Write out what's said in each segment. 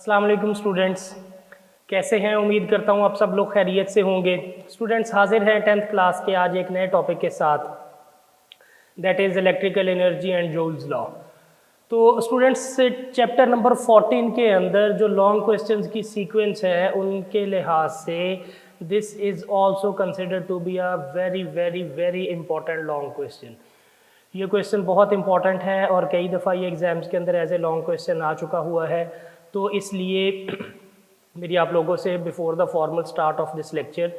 अस्सलाम वालेकुम स्टूडेंट्स, कैसे हैं? उम्मीद करता हूँ आप सब लोग खैरियत से होंगे। स्टूडेंट्स हाजिर हैं 10th क्लास के आज एक नए टॉपिक के साथ, that is electrical energy and joules law. तो स्टूडेंट्स चैप्टर नंबर 14 के अंदर जो लॉन्ग क्वेश्चंस की सीक्वेंस है उनके लिहाज से this is also considered to be a very very very important long question. ये क्वेश्चन बहुत इंपॉर्टेंट है और कई दफ़ा ये एग्ज़ाम्स के अंदर एज ए लॉन्ग क्वेश्चन आ चुका हुआ है। तो इसलिए मेरी आप लोगों से before the formal start of this lecture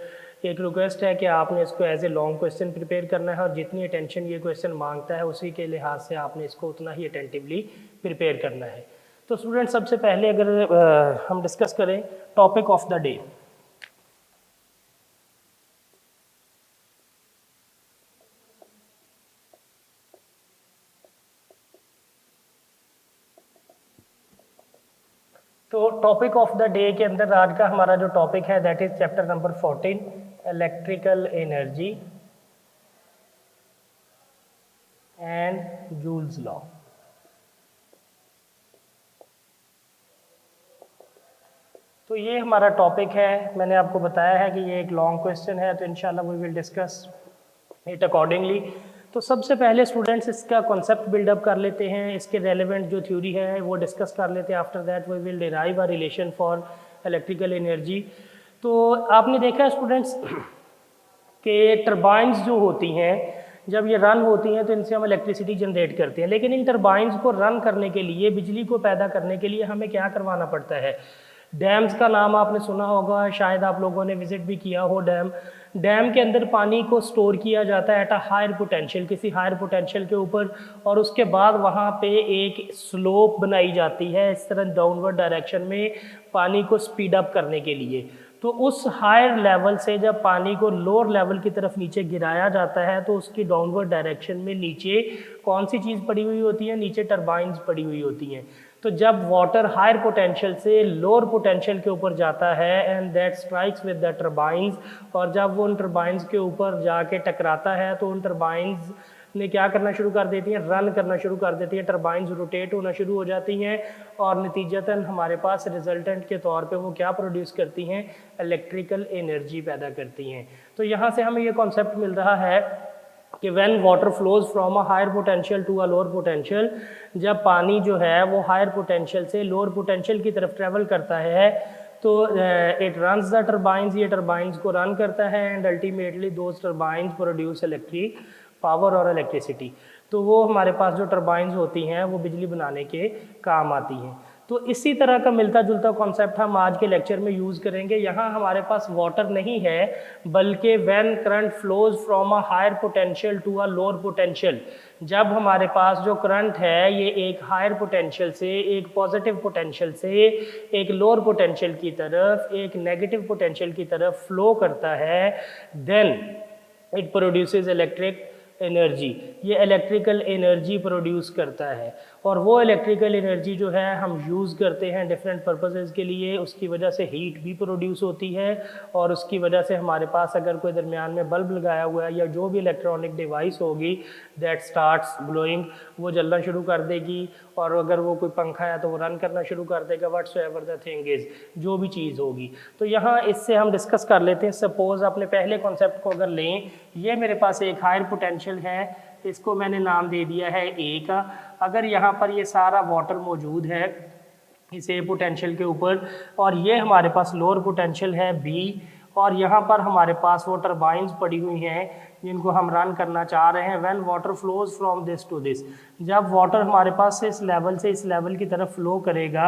एक रिक्वेस्ट है कि आपने इसको as a long question prepare करना है और जितनी अटेंशन ये क्वेश्चन मांगता है उसी के लिहाज से आपने इसको उतना ही अटेंटिवली प्रिपेयर करना है। तो स्टूडेंट सबसे पहले अगर हम डिस्कस करें टॉपिक ऑफ द डे, तो टॉपिक ऑफ द डे के अंदर आज का हमारा जो टॉपिक है that is chapter number 14 electrical energy and joules law. तो ये हमारा टॉपिक है। मैंने आपको बताया है कि ये एक लॉन्ग क्वेश्चन है, तो इंशाल्लाह we will discuss it accordingly. तो सबसे पहले स्टूडेंट्स इसका कॉन्सेप्ट बिल्डअप कर लेते हैं, इसके रेलेवेंट जो थ्योरी है वो डिस्कस कर लेते हैं। After that we will derive a relation for electrical energy. तो आपने देखा स्टूडेंट्स कि टरबाइंस जो होती हैं जब ये रन होती हैं तो इनसे हम इलेक्ट्रिसिटी जनरेट करते हैं, लेकिन इन टरबाइंस को रन करने के लिए, बिजली को पैदा करने के लिए हमें क्या करवाना पड़ता है? डैम्स का नाम आपने सुना होगा, शायद आप लोगों ने विजिट भी किया हो डैम। डैम के अंदर पानी को स्टोर किया जाता है एट अ हायर पोटेंशियल, किसी हायर पोटेंशियल के ऊपर, और उसके बाद वहाँ पे एक स्लोप बनाई जाती है इस तरह डाउनवर्ड डायरेक्शन में पानी को स्पीड अप करने के लिए। तो उस हायर लेवल से जब पानी को लोअर लेवल की तरफ नीचे गिराया जाता है तो उसकी डाउनवर्ड डायरेक्शन में नीचे कौन सी चीज़ पड़ी हुई होती है? नीचे टरबाइंस पड़ी हुई होती हैं। तो जब वाटर हायर पोटेंशियल से लोअर पोटेंशियल के ऊपर जाता है and that strikes with the turbines, और जब वो उन टरबाइंस के ऊपर जाके टकराता है तो उन टरबाइंस ने क्या करना शुरू कर देती हैं? रन करना शुरू कर देती हैं, टरबाइंस रोटेट होना शुरू हो जाती हैं और नतीजतन हमारे पास रिजल्टेंट के तौर पे वो क्या प्रोड्यूस करती हैं? इलेक्ट्रिकल एनर्जी पैदा करती हैं। तो यहाँ से हमें ये कॉन्सेप्ट मिल रहा है कि when water flows from a higher potential to a lower potential, जब पानी जो है वो हायर पोटेंशियल से लोअर पोटेंशियल की तरफ ट्रेवल करता है तो इट रन्स द टरबाइंस, ये टरबाइंस को रन करता है and ultimately those turbines produce electric power और इलेक्ट्रिसिटी। तो वो हमारे पास जो टरबाइंस होती हैं वो बिजली बनाने के काम आती हैं। तो इसी तरह का मिलता जुलता कॉन्सेप्ट हम आज के लेक्चर में यूज़ करेंगे। यहाँ हमारे पास वाटर नहीं है, बल्कि when current flows from a higher potential to a lower potential, जब हमारे पास जो करंट है ये एक हायर पोटेंशियल से, एक पॉजिटिव पोटेंशियल से एक लोअर पोटेंशियल की तरफ, एक नेगेटिव पोटेंशियल की तरफ फ्लो करता है, then it produces electric energy. ये इलेक्ट्रिकल एनर्जी प्रोड्यूस करता है और वो इलेक्ट्रिकल एनर्जी जो है हम यूज़ करते हैं डिफरेंट पर्पसेस के लिए। उसकी वजह से हीट भी प्रोड्यूस होती है और उसकी वजह से हमारे पास अगर कोई दरमियान में बल्ब लगाया हुआ है या जो भी इलेक्ट्रॉनिक डिवाइस होगी दैट स्टार्ट्स ग्लोइंग, वो जलना शुरू कर देगी, और अगर वो कोई पंखा है तो वो रन करना शुरू कर देगा, व्हाट्सएवर द थिंग इज़, जो भी चीज़ होगी। तो यहाँ इससे हम डिस्कस कर लेते हैं। सपोज अपने पहले कॉन्सेप्ट को अगर लें, ये मेरे पास एक हायर पोटेंशियल है, इसको मैंने नाम दे दिया है ए का। अगर यहाँ पर ये सारा वाटर मौजूद है इस ए पोटेंशियल के ऊपर, और ये हमारे पास लोअर पोटेंशियल है बी, और यहाँ पर हमारे पास वो टरबाइंस पड़ी हुई हैं जिनको हम रन करना चाह रहे हैं। When water flows from this to this, जब वाटर हमारे पास से इस लेवल की तरफ फ्लो करेगा,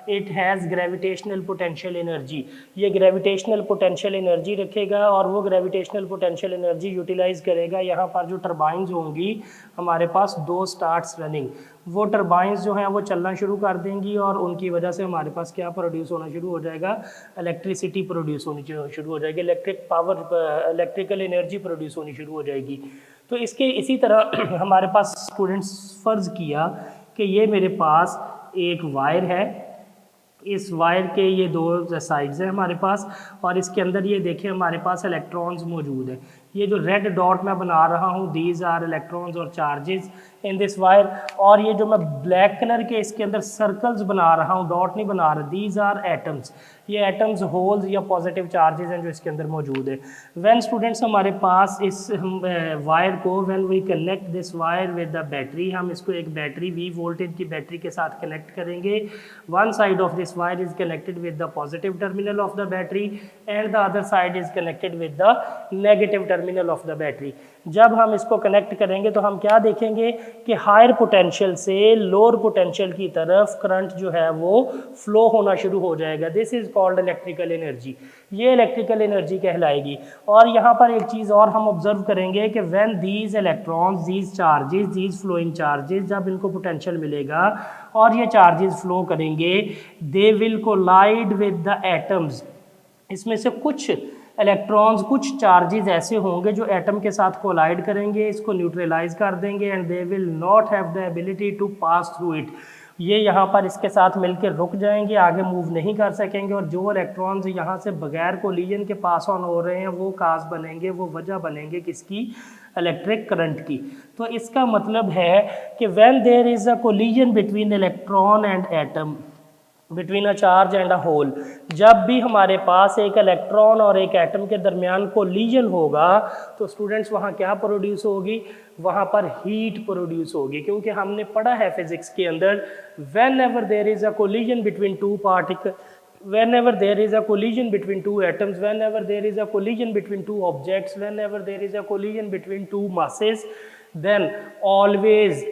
it has gravitational potential energy, ये ग्रेविटेशनल पोटेंशियल एनर्जी रखेगा और वो ग्रेविटेशनल पोटेंशियल एनर्जी यूटिलाइज करेगा। यहाँ पर जो टरबाइंस होंगी हमारे पास दो स्टार्ट्स रनिंग, वो टरबाइंस जो हैं वो चलना शुरू कर देंगी और उनकी वजह से हमारे पास क्या प्रोड्यूस होना शुरू हो जाएगा? इलेक्ट्रिसिटी प्रोड्यूस होनी शुरू हो जाएगी, electric power, electrical energy produce होनी शुरू हो जाएगी। तो इसके इसी तरह हमारे पास स्टूडेंट्स फ़र्ज़ किया कि ये मेरे पास एक वायर है, इस वायर के ये दो साइड्स हैं हमारे पास, और इसके अंदर ये देखें हमारे पास इलेक्ट्रॉन्स मौजूद हैं। ये जो रेड डॉट मैं बना रहा हूँ, दीज आर इलेक्ट्रॉन्स और चार्जेस इन दिस वायर, और ये जो मैं ब्लैक कलर के इसके अंदर सर्कल्स बना रहा हूँ, डॉट नहीं बना रहा, दीज आर एटम्स, ये एटम्स होल्स या पॉजिटिव चार्जेस हैं जो इसके अंदर मौजूद है। व्हेन स्टूडेंट्स हमारे पास इस वायर को, when we connect this wire with the battery, हम इसको एक बैटरी वी वोल्टेज की बैटरी के साथ कनेक्ट करेंगे। One side of this wire is connected with the positive terminal of the battery and the other side is connected with the negative terminal of the battery. जब हम इसको connect करेंगे तो हम क्या देखेंगे कि हायर पोटेंशियल से लोअर पोटेंशियल की तरफ करंट जो है वो फ्लो होना शुरू हो जाएगा। This is called electrical energy, ये इलेक्ट्रिकल एनर्जी कहलाएगी। और यहाँ पर एक चीज़ और हम ऑब्जर्व करेंगे कि when these electrons, these charges, these flowing charges, जब इनको पोटेंशियल मिलेगा और ये चार्जेस फ्लो करेंगे, they will collide with the atoms. इसमें से कुछ इलेक्ट्रॉन्स, कुछ चार्जेस ऐसे होंगे जो एटम के साथ कोलाइड करेंगे, इसको न्यूट्रलाइज कर देंगे, and they will not have the ability to pass through it. ये यहाँ पर इसके साथ मिलकर रुक जाएंगे, आगे मूव नहीं कर सकेंगे, और जो इलेक्ट्रॉन्स यहाँ से बगैर कोलिजन के पास ऑन हो रहे हैं वो काज बनेंगे, वो वजह बनेंगे किसकी? इलेक्ट्रिक करंट की। तो इसका मतलब है कि when there is a collision between electron and atom, between a charge and a hole, जब भी हमारे पास एक इलेक्ट्रॉन और एक एटम के दरमियान कोलिजन होगा तो स्टूडेंट्स वहाँ क्या प्रोड्यूस होगी? वहाँ पर हीट प्रोड्यूस होगी, क्योंकि हमने पढ़ा है फिजिक्स के अंदर, whenever there is a collision between two particle, whenever there is a collision between two atoms, whenever there is a collision between two objects, whenever there is a collision between two masses, then always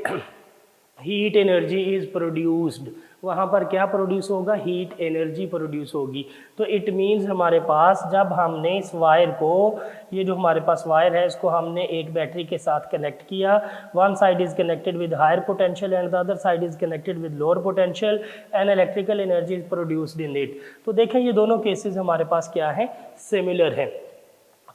heat energy is produced। वहाँ पर क्या produce होगा? Heat energy produce होगी। तो it means हमारे पास जब हमने इस वायर को, ये जो हमारे पास वायर है, इसको हमने एक बैटरी के साथ कनेक्ट किया, one side is connected with higher potential and the other side is connected with lower potential, and electrical energy is produced in it. तो देखें ये दोनों केसेस हमारे पास क्या है? सिमिलर है।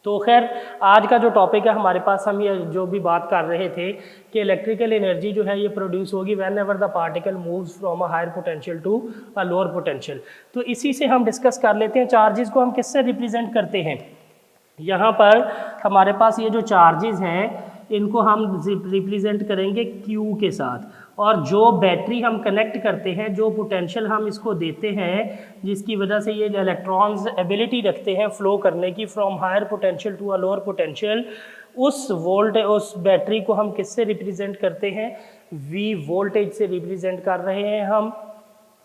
तो खैर आज का जो टॉपिक है हमारे पास, हम ये जो भी बात कर रहे थे कि इलेक्ट्रिकल एनर्जी जो है ये प्रोड्यूस होगी whenever the particle moves from a higher potential to a lower potential. तो इसी से हम डिस्कस कर लेते हैं चार्जेस को हम किससे रिप्रेजेंट करते हैं। यहाँ पर हमारे पास ये जो चार्जेस हैं इनको हम रिप्रेजेंट करेंगे Q के साथ, और जो बैटरी हम कनेक्ट करते हैं, जो पोटेंशियल हम इसको देते हैं, जिसकी वजह से ये इलेक्ट्रॉन्स एबिलिटी रखते हैं फ्लो करने की from higher potential to a lower potential, उस बैटरी को हम किससे रिप्रेजेंट करते हैं? V वोल्टेज से रिप्रेजेंट कर रहे हैं हम।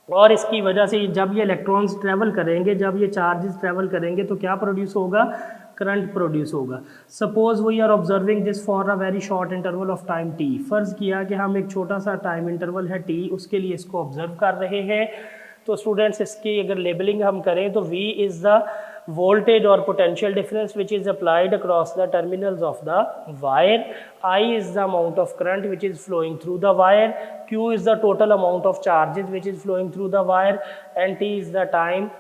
और इसकी वजह से जब ये इलेक्ट्रॉन्स ट्रैवल करेंगे, जब ये चार्जेस ट्रैवल करेंगे तो क्या प्रोड्यूस होगा? करंट प्रोड्यूस होगा। Suppose we are observing this for a very short interval of time t। फ़र्ज़ किया कि हम एक छोटा सा टाइम इंटरवल है t, उसके लिए इसको ऑब्जर्व कर रहे हैं। तो स्टूडेंट्स इसकी अगर लेबलिंग हम करें तो v is the voltage or potential difference which is applied across the terminals of the wire, I is the amount of current which is flowing through the wire, Q is the total amount of charges which is flowing through the wire, and T is the time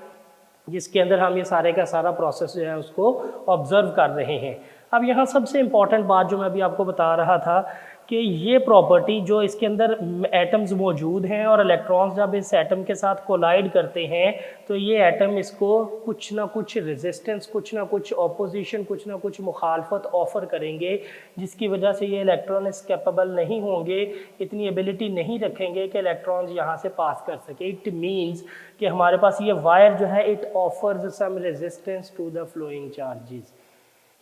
जिसके अंदर हम ये सारे का सारा process जो है उसको ऑब्जर्व कर रहे हैं। अब यहाँ सबसे इम्पॉर्टेंट बात जो मैं अभी आपको बता रहा था कि ये प्रॉपर्टी जो इसके अंदर एटम्स मौजूद हैं और इलेक्ट्रॉन्स जब इस एटम के साथ कोलाइड करते हैं तो ये एटम इसको कुछ ना कुछ रेजिस्टेंस, कुछ ना कुछ ऑपोजिशन, कुछ ना कुछ मुखालफत ऑफ़र करेंगे, जिसकी वजह से ये इलेक्ट्रॉन इस कैपेबल नहीं होंगे, इतनी एबिलिटी नहीं रखेंगे कि इलेक्ट्रॉन्स यहाँ से पास कर सके। इट मीन्स कि हमारे पास ये वायर जो है it offers some resistance to the flowing charges.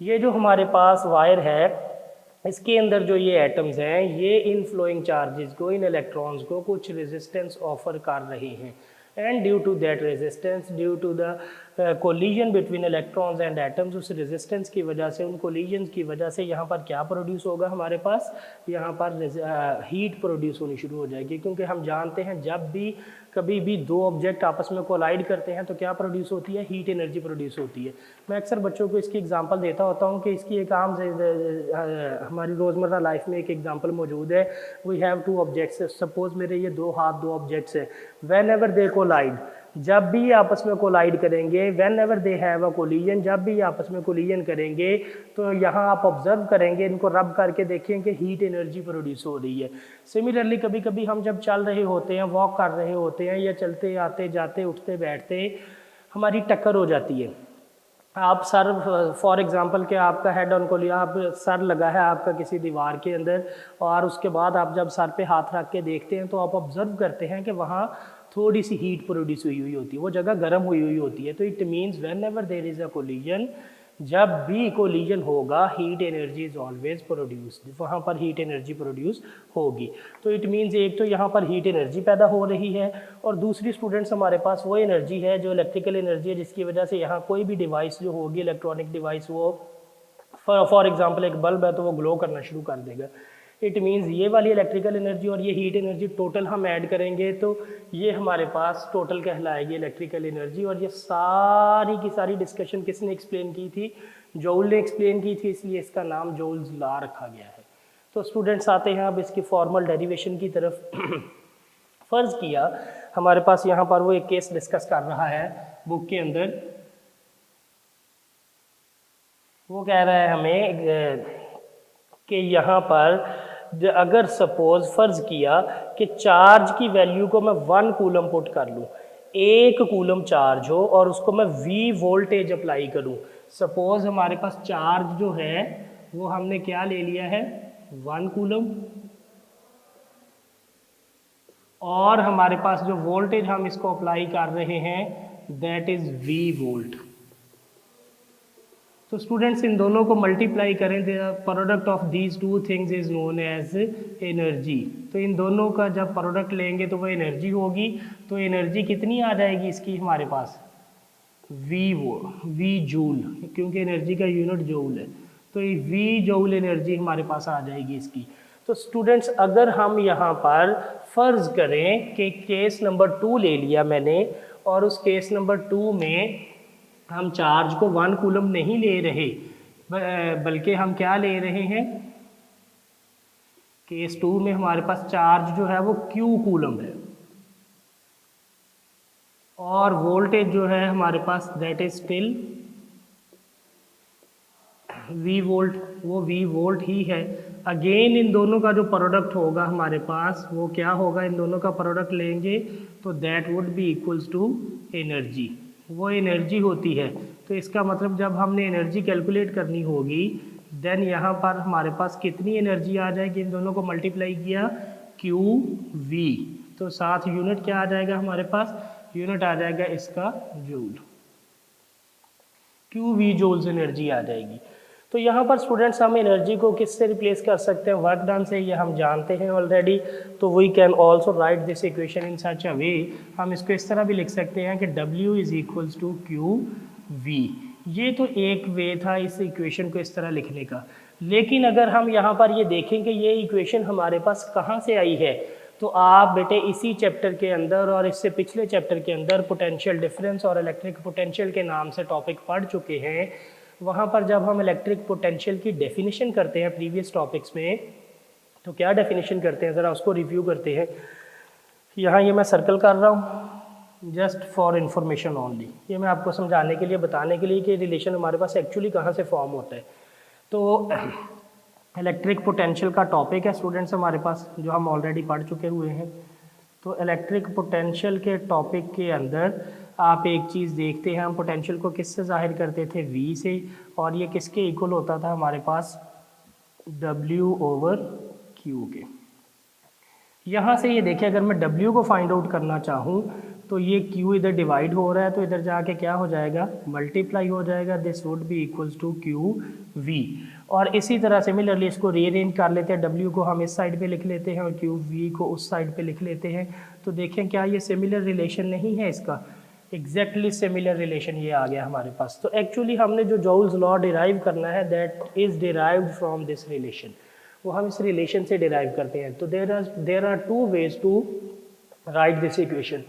ये जो हमारे पास वायर है इसके अंदर जो ये एटम्स हैं ये इन फ्लोइंग चार्जेस को, इन इलेक्ट्रॉन्स को कुछ रेजिस्टेंस ऑफर कर रहे हैं, and due to that resistance, due to the collision between electrons and atoms, उस रेजिस्टेंस की वजह से, उन कोलिजन्स की वजह से यहाँ पर क्या प्रोड्यूस होगा? हमारे पास यहाँ पर हीट प्रोड्यूस होनी शुरू हो जाएगी, क्योंकि हम जानते हैं जब भी कभी भी दो ऑब्जेक्ट आपस में कोलाइड करते हैं तो क्या प्रोड्यूस होती है? हीट एनर्जी प्रोड्यूस होती है। मैं अक्सर बच्चों को इसकी एग्जांपल देता होता हूँ कि इसकी एक आम हमारी रोज़मर्रा लाइफ में एक एग्जांपल मौजूद है। We have two objects, suppose मेरे ये दो हाथ, दो ऑब्जेक्ट्स हैं, व्हेन एवर दे कोलाइड, जब भी आपस में कोलाइड करेंगे, when ever they have a collision, जब भी आपस में कोलिजन करेंगे तो यहाँ आप ऑब्जर्व करेंगे, इनको रब करके देखें कि हीट एनर्जी प्रोड्यूस हो रही है। सिमिलरली कभी कभी हम जब चल रहे होते हैं, वॉक कर रहे होते हैं, या चलते आते जाते उठते बैठते हमारी टक्कर हो जाती है, आप सर फॉर एग्जांपल कि आपका हेड ऑन को लिया, आप सर लगा है आपका किसी दीवार के अंदर, और उसके बाद आप जब सर पे हाथ रख के देखते हैं तो आप ऑब्जर्व करते हैं कि वहाँ थोड़ी सी हीट प्रोड्यूस हुई हुई होती है, वो जगह गर्म हुई हुई होती है। तो it means whenever there is a collision, जब भी कोलिजन होगा heat energy is always produced, वहाँ पर हीट एनर्जी प्रोड्यूस होगी। तो इट मीन्स एक तो यहाँ पर हीट एनर्जी पैदा हो रही है, और दूसरी स्टूडेंट्स हमारे पास वो एनर्जी है जो इलेक्ट्रिकल एनर्जी है, जिसकी वजह से यहाँ कोई भी डिवाइस जो होगी इलेक्ट्रॉनिक डिवाइस, वो फॉर एग्जांपल एक बल्ब है तो वो ग्लो करना शुरू कर देगा। इट मीन्स ये वाली इलेक्ट्रिकल एनर्जी और ये हीट एनर्जी टोटल हम ऐड करेंगे तो ये हमारे पास टोटल कहलाएगी इलेक्ट्रिकल एनर्जी। और ये सारी की सारी डिस्कशन किसने एक्सप्लेन की थी? जूल ने एक्सप्लेन की थी, इसलिए इसका नाम जूल्स लॉ रखा गया है। तो स्टूडेंट्स आते हैं अब इसकी फॉर्मल डेरिवेशन की तरफ। फ़र्ज़ किया हमारे पास यहाँ पर वो एक केस डिस्कस कर रहा है बुक के अंदर, वो कह रहा है हमें कि यहाँ पर अगर सपोज फ़र्ज़ किया कि चार्ज की वैल्यू को मैं 1 कूलम पुट कर लूँ, 1 कूलम चार्ज हो और उसको मैं V वोल्टेज अप्लाई करूँ। सपोज हमारे पास चार्ज जो है वो हमने क्या ले लिया है 1 कूलम, और हमारे पास जो वोल्टेज हम इसको अप्लाई कर रहे हैं दैट इज़ V वोल्ट। तो स्टूडेंट्स इन दोनों को मल्टीप्लाई करें, the product of these two things is known as energy. तो इन दोनों का जब प्रोडक्ट लेंगे तो वह एनर्जी होगी। तो एनर्जी कितनी आ जाएगी इसकी हमारे पास वी जूल, क्योंकि एनर्जी का यूनिट जूल है, तो ये वी जूल एनर्जी हमारे पास आ जाएगी इसकी। तो स्टूडेंट्स अगर हम यहाँ पर फ़र्ज़ करें कि केस नंबर 2 ले लिया मैंने, और उस केस नंबर 2 में हम चार्ज को 1 कूलम नहीं ले रहे, बल्कि हम क्या ले रहे हैं, केस 2 में हमारे पास चार्ज जो है वो Q कूलम है, और वोल्टेज जो है हमारे पास that is still V volt, वो V वोल्ट ही है। अगेन इन दोनों का जो प्रोडक्ट होगा हमारे पास वो क्या होगा, इन दोनों का प्रोडक्ट लेंगे तो that would be equals to energy, वो एनर्जी होती है। तो इसका मतलब जब हमने एनर्जी कैलकुलेट करनी होगी देन यहाँ पर हमारे पास कितनी एनर्जी आ जाएगी, इन दोनों को मल्टीप्लाई किया QV, तो साथ यूनिट क्या आ जाएगा हमारे पास, यूनिट आ जाएगा इसका जूल, QV जूल्स एनर्जी आ जाएगी। तो यहाँ पर स्टूडेंट्स हम एनर्जी को किससे रिप्लेस कर सकते हैं, वर्क डन से, ये हम जानते हैं ऑलरेडी। तो we can also write this equation in such a way, हम इसको इस तरह भी लिख सकते हैं कि W is equals to QV। ये तो एक वे था इस इक्वेशन को इस तरह लिखने का। लेकिन अगर हम यहाँ पर ये देखें कि ये इक्वेशन हमारे पास कहाँ से आई है, तो आप बेटे इसी चैप्टर के अंदर और इससे पिछले चैप्टर के अंदर पोटेंशियल डिफरेंस और इलेक्ट्रिक पोटेंशियल के नाम से टॉपिक पढ़ चुके हैं। वहाँ पर जब हम इलेक्ट्रिक पोटेंशियल की डेफिनेशन करते हैं प्रीवियस टॉपिक्स में, तो क्या डेफिनेशन करते हैं ज़रा उसको रिव्यू करते हैं। यहाँ ये मैं सर्कल कर रहा हूँ जस्ट फॉर इन्फॉर्मेशन ओनली, ये मैं आपको समझाने के लिए, बताने के लिए कि रिलेशन हमारे पास एक्चुअली कहाँ से फॉर्म होता है। तो इलेक्ट्रिक पोटेंशियल का टॉपिक है स्टूडेंट्स हमारे पास, जो हम ऑलरेडी पढ़ चुके हुए हैं। तो इलेक्ट्रिक पोटेंशियल के टॉपिक के अंदर आप एक चीज़ देखते हैं, हम पोटेंशियल को किससे जाहिर करते थे, V से, और ये किसके इक्वल होता था हमारे पास, W/Q के। यहाँ से ये देखिए अगर मैं W को फाइंड आउट करना चाहूँ तो ये Q इधर डिवाइड हो रहा है, तो इधर जाके क्या हो जाएगा, मल्टीप्लाई हो जाएगा, this would be equals to QV। और इसी तरह सिमिलरली इसको रीअरेंज कर लेते हैं, W को हम इस साइड पे लिख लेते हैं और QV को उस साइड पे लिख लेते हैं। तो देखें क्या ये सिमिलर रिलेशन नहीं है, इसका एग्जैक्टली सिमिलर रिलेशन ये आ गया हमारे पास। तो एक्चुअली हमने जो जॉल्स लॉ डिराइव करना है that is derived from this relation, वो हम इस रिलेशन से डिराइव करते हैं। तो there are 2 ways to write this equation.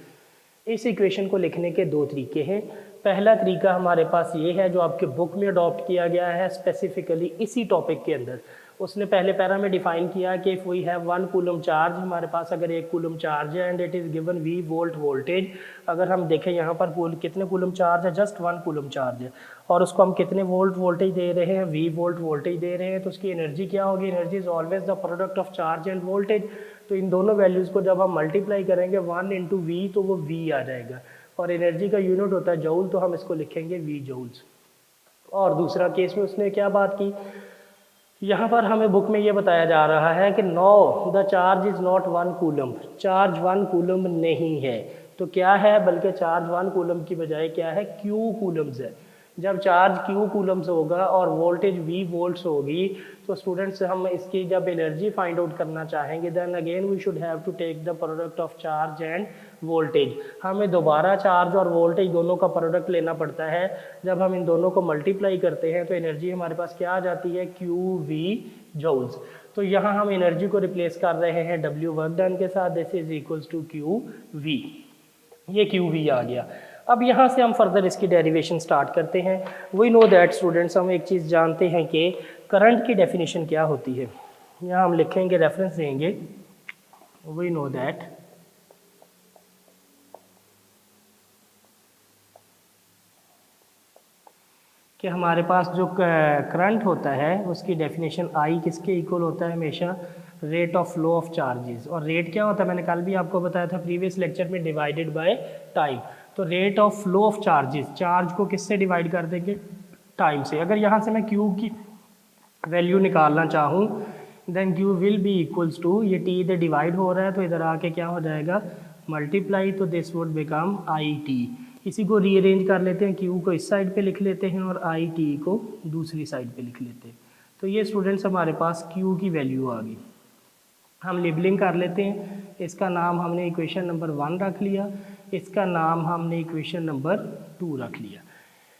इस इक्वेशन को लिखने के 2 तरीके हैं। पहला तरीका हमारे पास ये है जो आपके बुक में अडॉप्ट किया गया है स्पेसिफिकली इसी टॉपिक के अंदर। उसने पहले पैरा में डिफाइन किया कि if we have 1 coulomb charge, हमारे पास अगर 1 कूलम चार्ज है and it is given V volt voltage. अगर हम देखें यहाँ पर कितने कूलम चार्ज है, जस्ट 1 कूलम चार्ज है, और उसको हम कितने वोल्ट वोल्टेज दे रहे हैं, V वोल्ट वोल्टेज दे रहे हैं, तो उसकी एनर्जी क्या होगी, energy is always the product of charge and voltage. तो इन दोनों वैल्यूज़ को जब हम मल्टीप्लाई करेंगे 1 इंटू V तो वो V आ जाएगा, और एनर्जी का यूनिट होता है जूल, तो हम इसको लिखेंगे V जूल्स। और दूसरा केस में उसने क्या बात की, यहाँ पर हमें बुक में ये बताया जा रहा है कि know the charge is not 1 coulomb, charge 1 coulomb नहीं है। तो क्या है, बल्कि चार्ज 1 कूलम की बजाय क्या है, क्यू कूलम्स है। जब चार्ज क्यू कूलम्स होगा और वोल्टेज वी वोल्ट्स होगी, तो स्टूडेंट्स हम इसकी जब एनर्जी फाइंड आउट करना चाहेंगे, then again we should have to take the product of charge and voltage. हमें दोबारा चार्ज और वोल्टेज दोनों का प्रोडक्ट लेना पड़ता है। जब हम इन दोनों को मल्टीप्लाई करते हैं तो एनर्जी हमारे पास क्या आ जाती है, क्यू वी जूल्स। तो यहाँ हम एनर्जी को रिप्लेस कर रहे हैं डब्ल्यू वर्क डन के साथ, this is equals to Q V, ये क्यू वी आ गया। अब यहाँ से हम फर्दर इसकी डेरिवेशन स्टार्ट करते हैं। वी नो दैट स्टूडेंट्स, हम एक चीज़ जानते हैं कि करंट की डेफिनेशन क्या होती है। यहाँ हम लिखेंगे, रेफरेंस देंगे, वी नो दैट कि हमारे पास जो करंट होता है उसकी डेफिनेशन आई किसके इक्वल होता है, हमेशा rate of flow of charges. और रेट क्या होता है, मैंने कल भी आपको बताया था प्रीवियस लेक्चर में, डिवाइडेड बाय टाइम। तो rate of flow of charges, charge को किससे डिवाइड कर देंगे, टाइम से। अगर यहाँ से मैं क्यू की वैल्यू निकालना चाहूँ, then Q will be equals to, ये टी इधर डिवाइड हो रहा है तो इधर आके क्या हो जाएगा, मल्टीप्लाई, तो this would become I T. इसी को रीअरेंज कर लेते हैं, क्यू को इस साइड पे लिख लेते हैं और आई टी को दूसरी साइड पे लिख लेते हैं। तो ये स्टूडेंट्स हमारे पास क्यू की वैल्यू आ गई। हम लेबलिंग कर लेते हैं, इसका नाम हमने इक्वेशन नंबर 1 रख लिया, इसका नाम हमने इक्वेशन नंबर 2 रख लिया।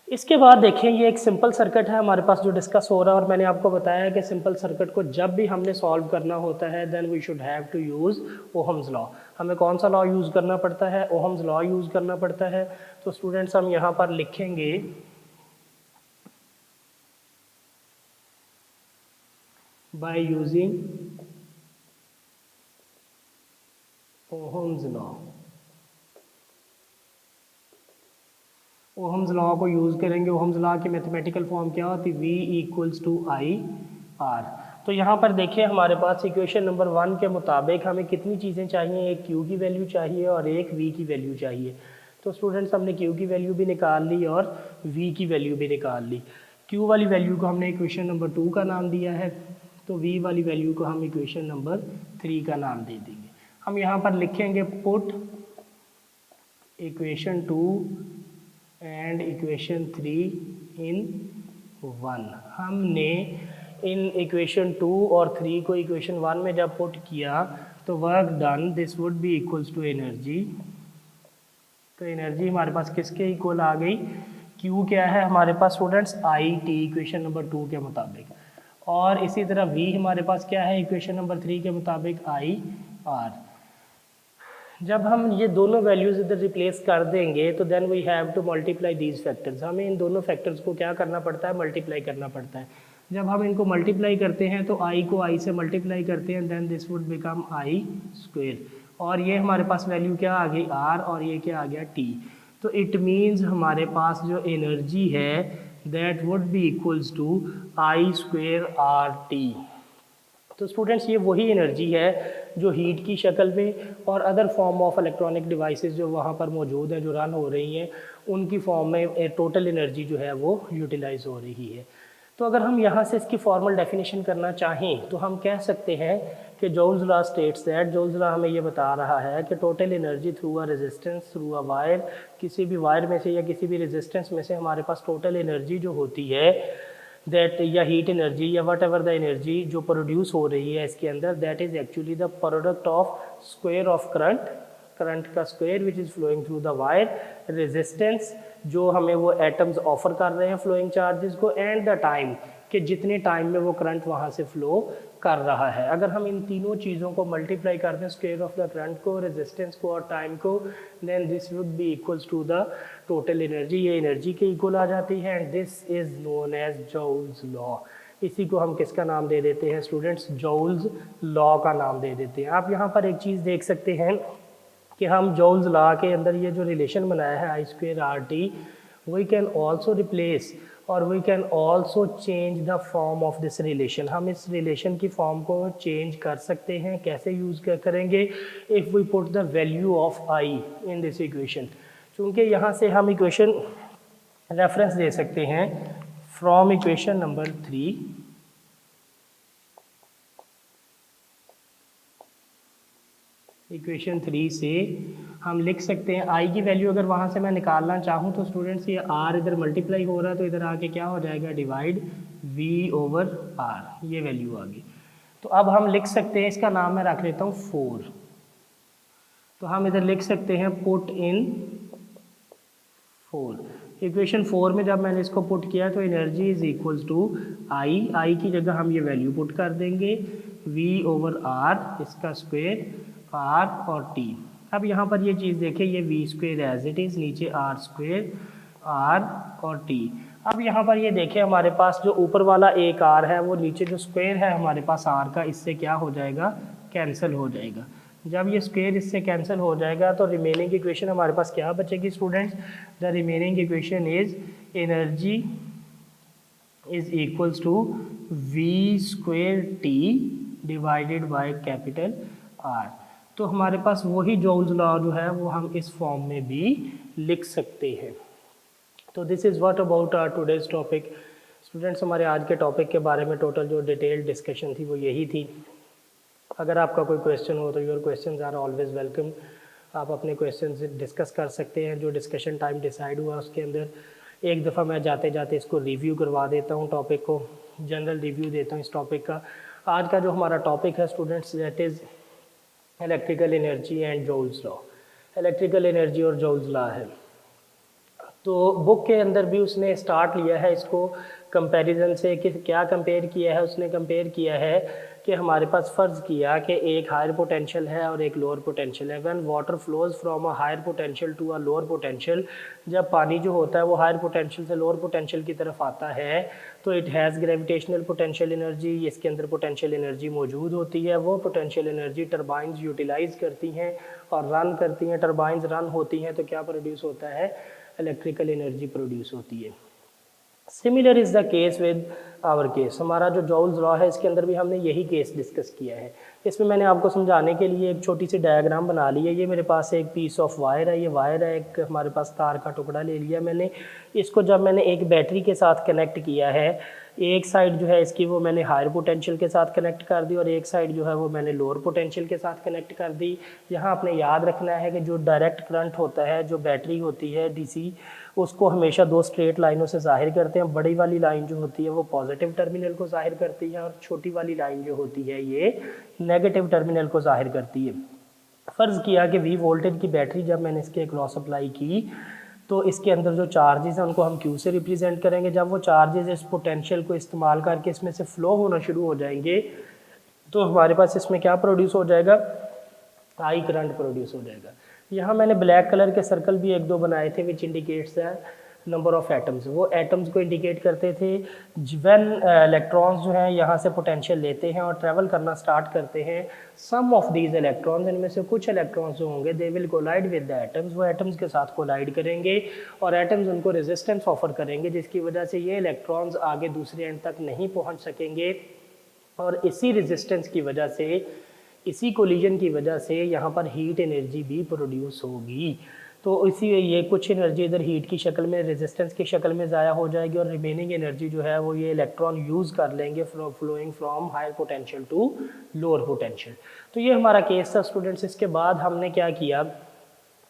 इसके बाद देखें, ये एक सिंपल सर्किट है हमारे पास जो डिस्कस हो रहा है, और मैंने आपको बताया कि सिंपल सर्किट को जब भी हमने सॉल्व करना होता है then we should have to use Ohm's law. हमें कौन सा लॉ यूज़ करना पड़ता है, ओहम्स लॉ यूज़ करना पड़ता है। तो स्टूडेंट्स हम यहाँ पर लिखेंगे by using Ohm's law. Ohm's law को यूज़ करेंगे। ओहम्स लॉ की मैथमेटिकल फॉर्म क्या होती है, V equals to I R. तो यहाँ पर देखिए हमारे पास इक्वेशन नंबर 1 के मुताबिक हमें कितनी चीज़ें चाहिए, एक Q की वैल्यू चाहिए और एक V की वैल्यू चाहिए। तो स्टूडेंट्स हमने Q की वैल्यू भी निकाल ली और V की वैल्यू भी निकाल ली। Q वाली वैल्यू को हमने इक्वेशन नंबर 2 का नाम दिया है, तो V वाली वैल्यू को हम इक्वेशन नंबर 3 का नाम दे देंगे। हम यहाँ पर लिखेंगे पुट इक्वेशन 2 एंड इक्वेशन 3 इन 1। हमने इन इक्वेशन 2 और 3 को इक्वेशन 1 में जब पुट किया तो work done this would be equals to energy. तो एनर्जी हमारे पास किसके इक्वल आ गई, Q क्या है हमारे पास students, I T equation number 2 के मुताबिक, और इसी तरह V हमारे पास क्या है इक्वेशन नंबर 3 के मुताबिक आई आर। जब हम ये दोनों वैल्यूज़ इधर रिप्लेस कर देंगे तो then we have to multiply these factors. हमें इन दोनों फैक्टर्स को क्या करना पड़ता है, मल्टीप्लाई करना पड़ता है। जब हम इनको मल्टीप्लाई करते हैं तो आई को आई से मल्टीप्लाई करते हैं, then this would become I square. और ये हमारे पास वैल्यू क्या आ गई, आर, और ये क्या आ गया, टी। तो इट मीन्स हमारे पास जो एनर्जी है that would be equals to I square R T. तो स्टूडेंट्स ये वही एनर्जी है जो हीट की शक्ल में और other form of electronic devices जो वहाँ पर मौजूद हैं, जो रन हो रही हैं, उनकी फॉर्म में टोटल एनर्जी जो है वो यूटिलाइज हो रही है। तो अगर हम यहाँ से इसकी फॉर्मल डेफिनेशन करना चाहें तो हम कह सकते हैं कि joules law states that, joules law हमें ये बता रहा है कि total energy through a resistance, through a wire, किसी भी वायर में से या किसी भी रेजिस्टेंस में से हमारे पास टोटल एनर्जी जो होती है दैट, या हीट एनर्जी या वट एवर द एनर्जी जो प्रोड्यूस हो रही है इसके अंदर, that is actually the product of square of current, current का square which is flowing through the wire, resistance जो हमें वो एटम्स ऑफर कर रहे हैं फ्लोइंग चार्जेस को, एंड द टाइम कि जितने टाइम में वो करंट वहाँ से फ्लो कर रहा है। अगर हम इन तीनों चीज़ों को मल्टीप्लाई कर दें, स्क्वायर ऑफ द करंट को, रेजिस्टेंस को और टाइम को, then this would be equals to the total energy. ये एनर्जी के इक्वल आ जाती है and this is known as Joule's law. इसी को हम किसका नाम दे देते हैं स्टूडेंट्स, जॉल्स लॉ का नाम दे देते हैं। आप यहाँ पर एक चीज़ देख सकते हैं कि हम जॉल्स लॉ के अंदर ये जो रिलेशन बनाया है I square R T, we can also replace और we can also change the form of this relation. हम इस रिलेशन की फॉर्म को चेंज कर सकते हैं। कैसे यूज़ करेंगे, if we put the value of I in this equation. चूँकि यहाँ से हम इक्वेशन रेफरेंस दे सकते हैं फ्रॉम इक्वेशन नंबर 3 इक्वेशन 3 से हम लिख सकते हैं आई की वैल्यू अगर वहाँ से मैं निकालना चाहूँ तो स्टूडेंट्स ये आर इधर मल्टीप्लाई हो रहा है तो इधर आके क्या हो जाएगा डिवाइड वी ओवर आर, ये वैल्यू आ गई। तो अब हम लिख सकते हैं, इसका नाम मैं रख लेता हूँ 4। तो हम इधर लिख सकते हैं पुट इन 4। इक्वेशन 4 में जब मैंने इसको पुट किया तो energy is equals to I की जगह हम ये वैल्यू पुट कर देंगे वी ओवर आर, इसका स्क्वायर आर और टी। अब यहाँ पर ये चीज़ देखें, ये V square as it is, नीचे आर स्क्वायर आर और टी। अब यहाँ पर ये देखें हमारे पास जो ऊपर वाला एक आर है वो नीचे जो स्क्वायर है हमारे पास आर का, इससे क्या हो जाएगा, कैंसिल हो जाएगा। जब ये स्क्वायर इससे कैंसिल हो जाएगा तो रिमेनिंग इक्वेशन हमारे पास क्या बचेगी students, the remaining equation is energy is equals to V square T divided by capital R. तो हमारे पास वही जॉल्स लॉ जो है वो हम इस फॉर्म में भी लिख सकते हैं। तो this is what about our today's topic. Students, हमारे आज के टॉपिक के बारे में टोटल जो डिटेल्ड डिस्कशन थी वो यही थी। अगर आपका कोई क्वेश्चन हो तो your questions are always welcome. आप अपने क्वेश्चंस डिस्कस कर सकते हैं। जो डिस्कशन टाइम डिसाइड हुआ उसके अंदर एक दफ़ा मैं जाते जाते इसको रिव्यू करवा देता हूँ, टॉपिक को जनरल रिव्यू देता हूँ इस टॉपिक का। आज का जो हमारा टॉपिक है students, that is electrical energy and joules law. Electrical energy और जॉल्स लॉ है। तो बुक के अंदर भी उसने स्टार्ट लिया है इसको कंपैरिजन से, कि क्या कंपेयर किया है उसने, कंपेयर किया है कि हमारे पास फ़र्ज़ किया कि एक हायर पोटेंशियल है और एक लोअर पोटेंशियल है। When water flows from a higher potential to a lower potential, जब पानी जो होता है वो हायर पोटेंशियल से लोअर पोटेंशियल की तरफ आता है तो it has gravitational potential energy, इसके अंदर पोटेंशियल एनर्जी मौजूद होती है। वो पोटेंशियल एनर्जी टरबाइंस यूटिलाइज़ करती हैं और रन करती हैं। टरबाइंस रन होती हैं तो क्या प्रोड्यूस होता है, इलेक्ट्रिकल एनर्जी प्रोड्यूस होती है। Similar is the case with our case. हमारा जो जॉल्स लॉ है इसके अंदर भी हमने यही केस डिस्कस किया है। इसमें मैंने आपको समझाने के लिए एक छोटी सी डायग्राम बना ली है। ये मेरे पास एक पीस ऑफ वायर है, ये वायर है, एक हमारे पास तार का टुकड़ा ले लिया मैंने। इसको जब मैंने एक बैटरी के साथ कनेक्ट किया है, एक साइड जो है इसकी वो मैंने हायर पोटेंशियल के साथ कनेक्ट कर दी और एक साइड जो है वो मैंने लोअर पोटेंशियल के साथ कनेक्ट कर दी। यहाँ आपने याद रखना है कि जो डायरेक्ट करंट होता है, जो बैटरी होती है डीसी, उसको हमेशा दो स्ट्रेट लाइनों से जाहिर करते हैं। बड़ी वाली लाइन जो होती है वो पॉजिटिव टर्मिनल को जाहिर करती है और छोटी वाली लाइन जो होती है ये नेगेटिव टर्मिनल को जाहिर करती है। फ़र्ज़ किया कि V वोल्टेज की बैटरी जब मैंने इसके क्रॉस अप्लाई की तो इसके अंदर जो चार्जेस हैं उनको हम Q से रिप्रेजेंट करेंगे। जब वो चार्जेस इस पोटेंशियल को इस्तेमाल करके इसमें से फ़्लो होना शुरू हो जाएंगे तो हमारे पास इसमें क्या प्रोड्यूस हो जाएगा, I करंट प्रोड्यूस हो जाएगा। यहाँ मैंने ब्लैक कलर के सर्कल भी एक दो बनाए थे which indicates the number of atoms. वो एटम्स को इंडिकेट करते थे व्हेन इलेक्ट्रॉन्स जो हैं यहाँ से पोटेंशियल लेते हैं और ट्रैवल करना स्टार्ट करते हैं। सम ऑफ दीज इलेक्ट्रॉन्स, इनमें से कुछ इलेक्ट्रॉन्स जो होंगे they will collide with the atoms, वो एटम्स के साथ कोलाइड करेंगे और एटम्स उनको रेजिस्टेंस ऑफर करेंगे जिसकी वजह से ये इलेक्ट्रॉन्स आगे दूसरे एंड तक नहीं पहुँच सकेंगे। और इसी रेजिस्टेंस की वजह से, इसी कोलिजन की वजह से यहाँ पर हीट एनर्जी भी प्रोड्यूस होगी। तो इसी ये कुछ एनर्जी इधर हीट की शक्ल में, रेजिस्टेंस की शक्ल में ज़ाया हो जाएगी और रिमेनिंग एनर्जी जो है वो ये इलेक्ट्रॉन यूज़ कर लेंगे flowing from higher potential to lower potential. तो ये हमारा केस था स्टूडेंट्स। इसके बाद हमने क्या किया,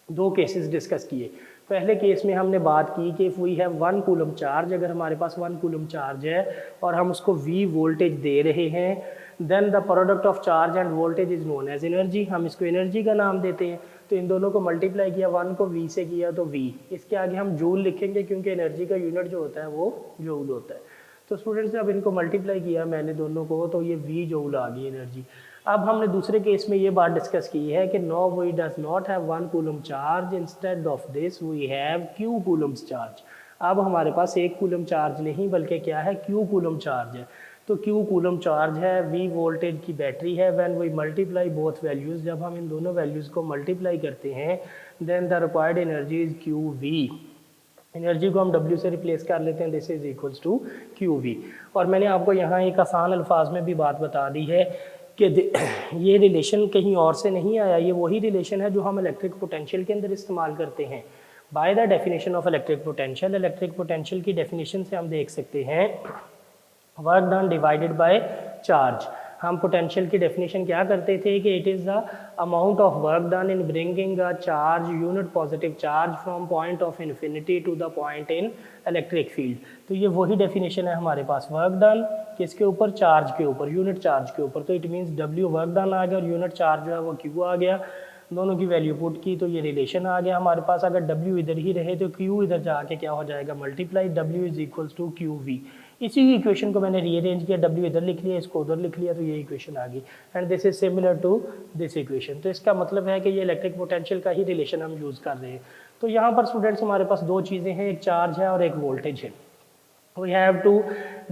दो केसेस डिस्कस किए। पहले केस में हमने बात की कि if we have 1 coulomb charge, अगर हमारे पास 1 कूलम चार्ज है और हम उसको V वोल्टेज दे रहे हैं, then the product of charge and voltage is known as energy. हम इसको एनर्जी का नाम देते हैं। तो इन दोनों को मल्टीप्लाई किया, 1 को V से किया तो V, इसके आगे हम जूल लिखेंगे क्योंकि एनर्जी का यूनिट जो होता है वो जूल होता है। तो स्टूडेंट्स जब इनको मल्टीप्लाई किया मैंने दोनों को तो ये V जूल आ गई एनर्जी। अब हमने दूसरे केस में ये बात डिस्कस की है कि no we does not have 1 coulomb charge, instead of this we have Q coulombs charge. अब हमारे पास 1 कूलम चार्ज नहीं बल्कि क्या है, Q कूलम चार्ज है। तो Q कूलम चार्ज है, V वोल्टेज की बैटरी है। When we multiply both values, जब हम इन दोनों वैल्यूज़ को मल्टीप्लाई करते हैं, then the required energy is QV। Energy को हम W से रिप्लेस कर लेते हैं, this is equals to QV। और मैंने आपको यहाँ एक आसान अल्फाज में भी बात बता दी है कि ये रिलेशन कहीं और से नहीं आया, ये वही रिलेशन है जो हम इलेक्ट्रिक पोटेंशियल के अंदर इस्तेमाल करते हैं। By the definition of electric potential की डेफिनेशन से हम देख सकते हैं work done divided by charge. हम पोटेंशियल की डेफिनेशन क्या करते थे कि it is the amount of work done in bringing a charge unit positive charge from point of infinity to the point in electric field. तो ये वही definition है हमारे पास, वर्क डन किसके ऊपर, चार्ज के ऊपर, यूनिट चार्ज के ऊपर। तो it means W work done आ गया और यूनिट चार्ज जो है वो क्यू आ गया, दोनों की वैल्यू पुट की तो ये रिलेशन आ गया हमारे पास। अगर W इधर ही रहे तो Q इधर जाके क्या हो जाएगा, multiply, W is equals to QV। इसी इक्वेशन को मैंने रीअरेंज किया, W इधर लिख लिया, इसको उधर लिख लिया, तो ये इक्वेशन आ गई। And this is similar to this equation. तो इसका मतलब है कि ये इलेक्ट्रिक पोटेंशियल का ही रिलेशन हम यूज़ कर रहे हैं। तो यहाँ पर स्टूडेंट्स हमारे पास दो चीज़ें हैं, एक चार्ज है और एक वोल्टेज है। We have to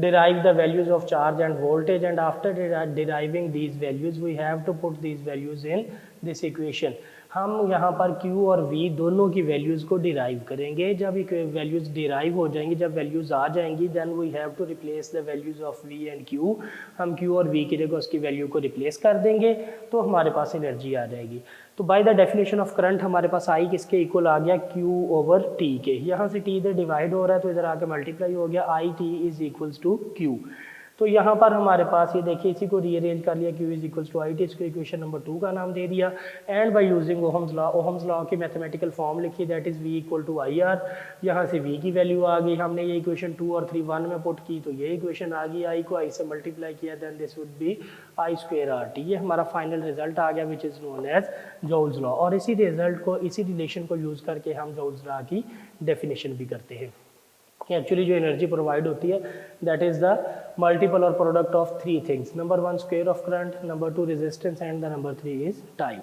derive the values of charge and voltage, and after deriving these values we have to put these values in this equation। हम यहाँ पर Q और V दोनों की वैल्यूज़ को डिराइव करेंगे। जब वैल्यूज़ डिराइव हो जाएंगी, जब वैल्यूज़ आ जाएंगी, then we have to replace the values of V and Q। हम Q और V की जगह उसकी वैल्यू को रिप्लेस कर देंगे तो हमारे पास एनर्जी आ जाएगी। तो bye the definition of current हमारे पास I किसके इक्वल आ गया, Q ओवर T के। यहाँ से T इधर डिवाइड हो रहा है तो इधर आके मल्टीप्लाई हो गया, IT is equals to Q। तो यहाँ पर हमारे पास ये देखिए, इसी को रीअरेंज कर लिया, Q is equals to IT, इसको इक्वेशन नंबर 2 का नाम दे दिया। And by using Ohm's law की मैथमेटिकल फॉर्म लिखी, that is V equal to IR। यहाँ से V की वैल्यू आ गई, हमने ये इक्वेशन 2 और 3 1 में पुट की तो ये इक्वेशन आ गई, I को I से मल्टीप्लाई किया, then this would be I square RT। ये हमारा फाइनल रिजल्ट आ गया which is known as Joule's law. और इसी रिजल्ट को, इसी रिलेशन को यूज़ करके हम जॉल्स लॉ की डेफिनेशन भी करते हैं कि एक्चुअली जो एनर्जी प्रोवाइड होती है दैट इज़ द मल्टीपल और product of 3 things. Number 1 square of current, number 2 resistance and the number 3 is time.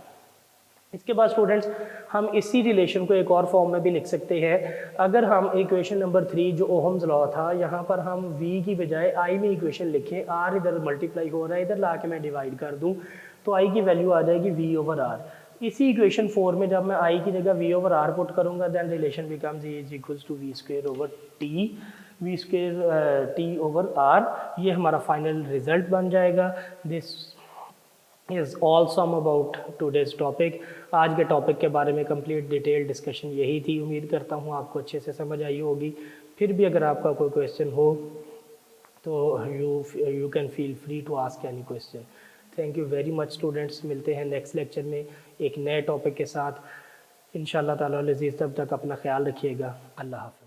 इसके बाद स्टूडेंट्स हम इसी रिलेशन को एक और फॉर्म में भी लिख सकते हैं। अगर हम इक्वेशन नंबर 3 जो ओहम्स लॉ था, यहाँ पर हम V की बजाय I में इक्वेशन लिखें, R इधर मल्टीप्लाई हो रहा है, इधर ला के मैं डिवाइड कर दूँ तो I की वैल्यू आ जाएगी V ओवर R। इसी इक्वेशन 4 में जब मैं I की जगह V ओवर R पुट करूँगा, then relation becomes E is equals to V square over T, V square T over R। ये हमारा फाइनल रिजल्ट बन जाएगा। This is all some about today's topic. आज के टॉपिक के बारे में कंप्लीट डिटेल डिस्कशन यही थी। उम्मीद करता हूँ आपको अच्छे से समझ आई होगी। फिर भी अगर आपका कोई क्वेश्चन हो तो you can feel free to ask any question. Thank you very much students. मिलते हैं नेक्स्ट लेक्चर में एक नए टॉपिक के साथ इंशाल्लाह ताला अज़ीज़। तब तक अपना ख्याल रखिएगा। अल्लाह हाफ़िज़।